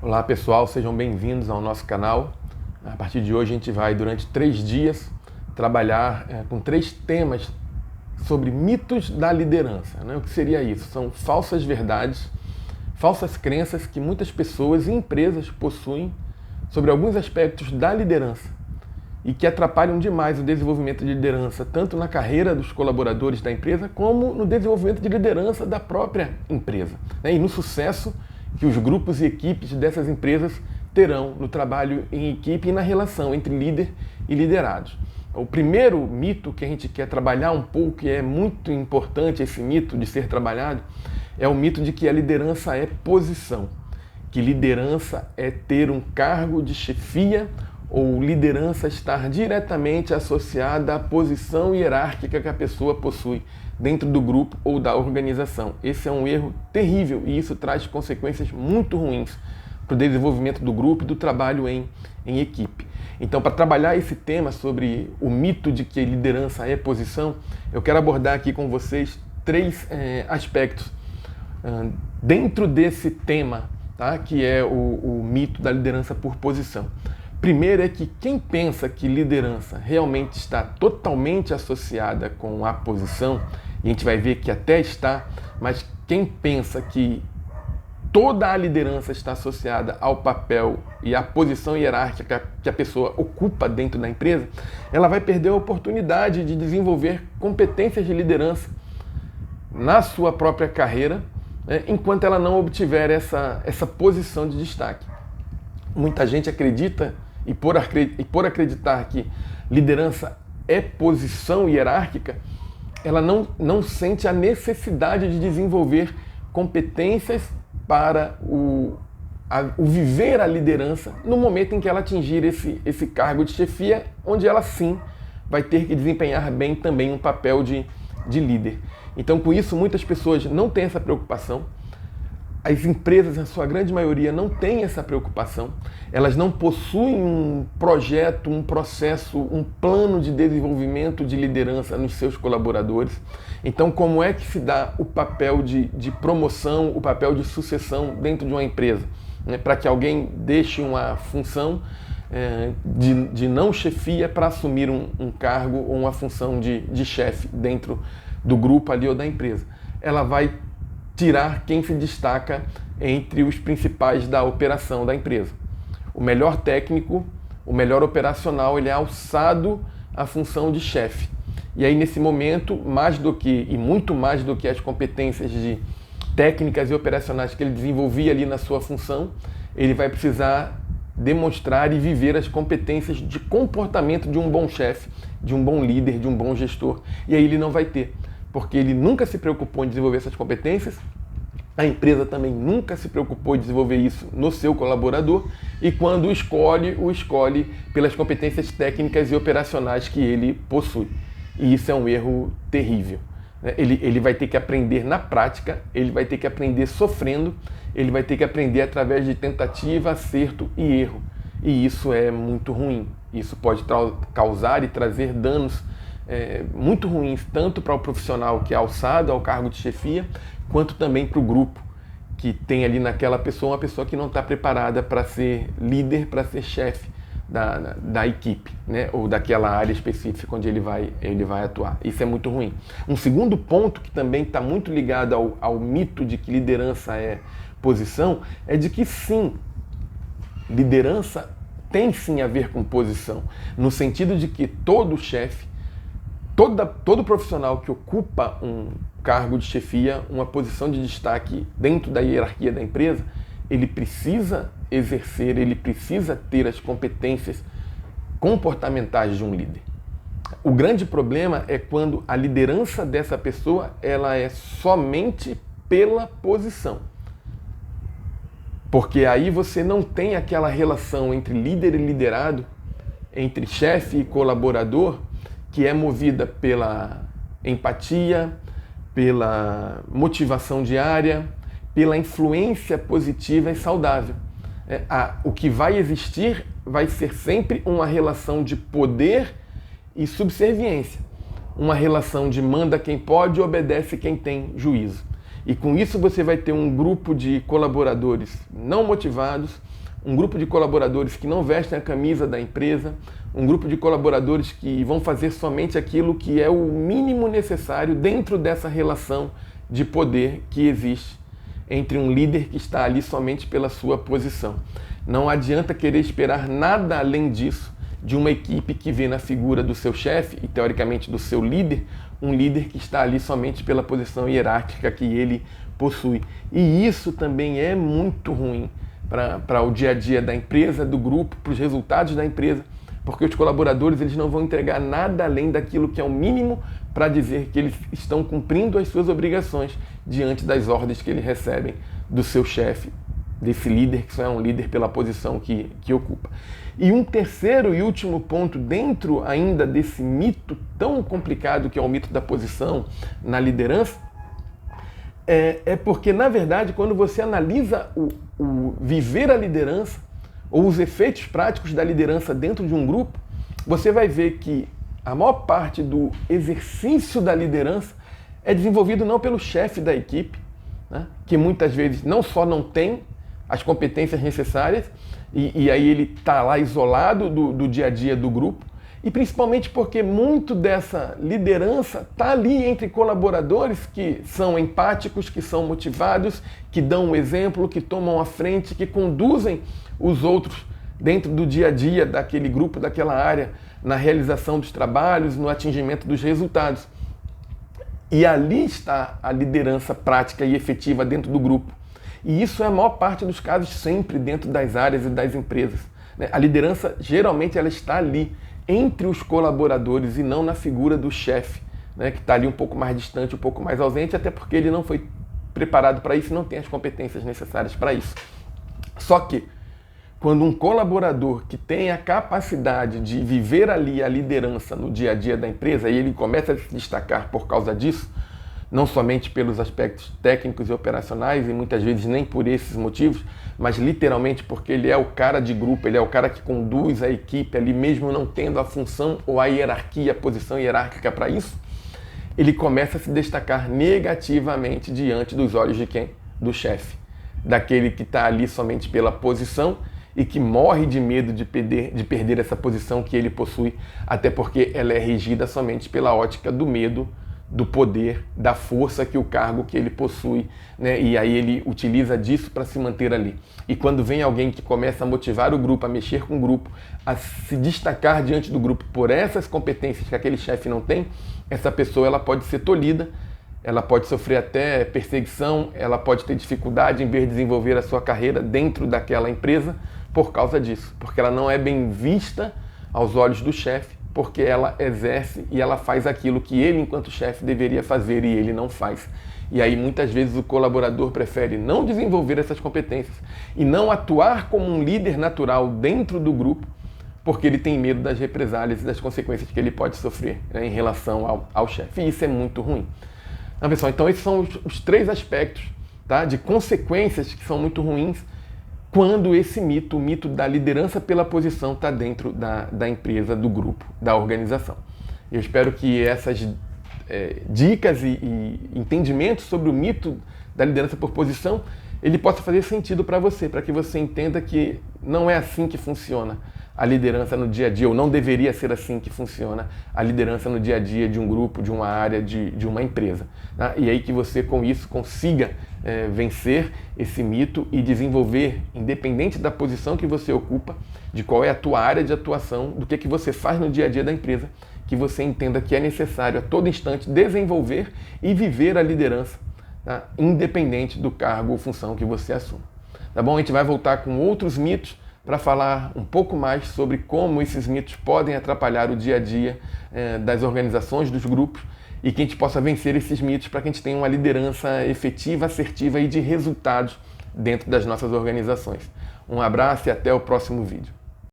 Olá pessoal, sejam bem-vindos ao nosso canal. A partir de hoje a gente vai, durante 3 dias, trabalhar com 3 temas sobre mitos da liderança. O que seria isso? São falsas verdades, falsas crenças que muitas pessoas e empresas possuem sobre alguns aspectos da liderança e que atrapalham demais o desenvolvimento de liderança, tanto na carreira dos colaboradores da empresa, como no desenvolvimento de liderança da própria empresa, e no sucesso que os grupos e equipes dessas empresas terão no trabalho em equipe e na relação entre líder e liderados. O primeiro mito que a gente quer trabalhar um pouco, e é muito importante esse mito de ser trabalhado, é o mito de que a liderança é posição, que liderança é ter um cargo de chefia ou liderança estar diretamente associada à posição hierárquica que a pessoa possui dentro do grupo ou da organização. Esse é um erro terrível e isso traz consequências muito ruins para o desenvolvimento do grupo e do trabalho em equipe. Então, para trabalhar esse tema sobre o mito de que liderança é posição, eu quero abordar aqui com vocês 3 aspectos dentro desse tema, tá? Que é o mito da liderança por posição. Primeiro é que quem pensa que liderança realmente está totalmente associada com a posição, e a gente vai ver que até está, mas quem pensa que toda a liderança está associada ao papel e à posição hierárquica que a pessoa ocupa dentro da empresa, ela vai perder a oportunidade de desenvolver competências de liderança na sua própria carreira, enquanto ela não obtiver essa posição de destaque. Muita gente acredita, e por acreditar que liderança é posição hierárquica, ela não sente a necessidade de desenvolver competências para o viver a liderança no momento em que ela atingir esse cargo de chefia, onde ela sim vai ter que desempenhar bem também um papel de líder. Então, com isso, muitas pessoas não têm essa preocupação. As empresas, na sua grande maioria, não têm essa preocupação. Elas não possuem um projeto, um processo, um plano de desenvolvimento de liderança nos seus colaboradores. Então, como é que se dá o papel de promoção, o papel de sucessão dentro de uma empresa? Para que alguém deixe uma função de não chefia para assumir um cargo ou uma função de chefe dentro do grupo ali ou da empresa. Ela vai tirar quem se destaca entre os principais da operação da empresa. O melhor técnico, o melhor operacional, ele é alçado à função de chefe. E aí, nesse momento, muito mais do que as competências de técnicas e operacionais que ele desenvolvia ali na sua função, ele vai precisar demonstrar e viver as competências de comportamento de um bom chefe, de um bom líder, de um bom gestor. E aí ele não vai ter, porque ele nunca se preocupou em desenvolver essas competências, a empresa também nunca se preocupou em desenvolver isso no seu colaborador, e quando o escolhe pelas competências técnicas e operacionais que ele possui. E isso é um erro terrível. Ele vai ter que aprender na prática, ele vai ter que aprender sofrendo, ele vai ter que aprender através de tentativa, acerto e erro. E isso é muito ruim. Isso pode causar e trazer danos muito ruins, tanto para o profissional que é alçado ao cargo de chefia, quanto também para o grupo, que tem ali naquela pessoa uma pessoa que não está preparada para ser líder, para ser chefe da equipe, ou daquela área específica onde ele vai atuar. Isso é muito ruim. Um segundo ponto que também está muito ligado ao mito de que liderança é posição, é de que sim, liderança tem sim a ver com posição, no sentido de que todo chefe, todo profissional que ocupa um cargo de chefia, uma posição de destaque dentro da hierarquia da empresa, ele precisa exercer, ele precisa ter as competências comportamentais de um líder. O grande problema é quando a liderança dessa pessoa ela é somente pela posição. Porque aí você não tem aquela relação entre líder e liderado, entre chefe e colaborador, que é movida pela empatia, pela motivação diária, pela influência positiva e saudável. O que vai existir vai ser sempre uma relação de poder e subserviência. Uma relação de manda quem pode e obedece quem tem juízo. E com isso você vai ter um grupo de colaboradores não motivados, um grupo de colaboradores que não vestem a camisa da empresa, um grupo de colaboradores que vão fazer somente aquilo que é o mínimo necessário dentro dessa relação de poder que existe entre um líder que está ali somente pela sua posição. Não adianta querer esperar nada além disso de uma equipe que vê na figura do seu chefe e, teoricamente, do seu líder, um líder que está ali somente pela posição hierárquica que ele possui. E isso também é muito ruim para o dia a dia da empresa, do grupo, para os resultados da empresa, porque os colaboradores eles não vão entregar nada além daquilo que é o mínimo para dizer que eles estão cumprindo as suas obrigações diante das ordens que eles recebem do seu chefe, desse líder que só é um líder pela posição que ocupa. E um terceiro e último ponto dentro ainda desse mito tão complicado que é o mito da posição na liderança, é porque, na verdade, quando você analisa o viver a liderança ou os efeitos práticos da liderança dentro de um grupo, você vai ver que a maior parte do exercício da liderança é desenvolvido não pelo chefe da equipe, né, que muitas vezes não só não tem as competências necessárias e aí ele está lá isolado do dia a dia do grupo, e principalmente porque muito dessa liderança está ali entre colaboradores que são empáticos, que são motivados, que dão um exemplo, que tomam a frente, que conduzem os outros dentro do dia a dia daquele grupo, daquela área, na realização dos trabalhos, no atingimento dos resultados. E ali está a liderança prática e efetiva dentro do grupo. E isso é a maior parte dos casos sempre dentro das áreas e das empresas. A liderança, geralmente, ela está ali, entre os colaboradores e não na figura do chefe, né, que está ali um pouco mais distante, um pouco mais ausente, até porque ele não foi preparado para isso e não tem as competências necessárias para isso. Só que, quando um colaborador que tem a capacidade de viver ali a liderança no dia a dia da empresa e ele começa a se destacar por causa disso, não somente pelos aspectos técnicos e operacionais, e muitas vezes nem por esses motivos, mas literalmente porque ele é o cara de grupo, ele é o cara que conduz a equipe ali, mesmo não tendo a função ou a hierarquia, a posição hierárquica para isso, ele começa a se destacar negativamente diante dos olhos de quem? Do chefe. Daquele que está ali somente pela posição e que morre de medo de perder essa posição que ele possui, até porque ela é regida somente pela ótica do medo, do poder, da força que o cargo que ele possui, né? E aí ele utiliza disso para se manter ali. E quando vem alguém que começa a motivar o grupo, a mexer com o grupo, a se destacar diante do grupo por essas competências que aquele chefe não tem, essa pessoa ela pode ser tolhida, ela pode sofrer até perseguição, ela pode ter dificuldade em ver desenvolver a sua carreira dentro daquela empresa por causa disso, porque ela não é bem vista aos olhos do chefe, porque ela exerce e ela faz aquilo que ele, enquanto chefe, deveria fazer e ele não faz. E aí, muitas vezes, o colaborador prefere não desenvolver essas competências e não atuar como um líder natural dentro do grupo, porque ele tem medo das represálias e das consequências que ele pode sofrer, né, em relação ao chefe. E isso é muito ruim. Não, pessoal, então esses são os três aspectos, tá, de consequências que são muito ruins quando esse mito, o mito da liderança pela posição, está dentro da empresa, do grupo, da organização. Eu espero que essas dicas e entendimentos sobre o mito da liderança por posição, ele possa fazer sentido para você, para que você entenda que não é assim que funciona a liderança no dia a dia, ou não deveria ser assim que funciona a liderança no dia a dia de um grupo, de uma área, de uma empresa. Tá? E aí que você, com isso, consiga vencer esse mito e desenvolver, independente da posição que você ocupa, de qual é a tua área de atuação, do que você faz no dia a dia da empresa, que você entenda que é necessário a todo instante desenvolver e viver a liderança, tá? Independente do cargo ou função que você assuma. Tá bom? A gente vai voltar com outros mitos para falar um pouco mais sobre como esses mitos podem atrapalhar o dia a dia das organizações, dos grupos, e que a gente possa vencer esses mitos para que a gente tenha uma liderança efetiva, assertiva e de resultados dentro das nossas organizações. Um abraço e até o próximo vídeo.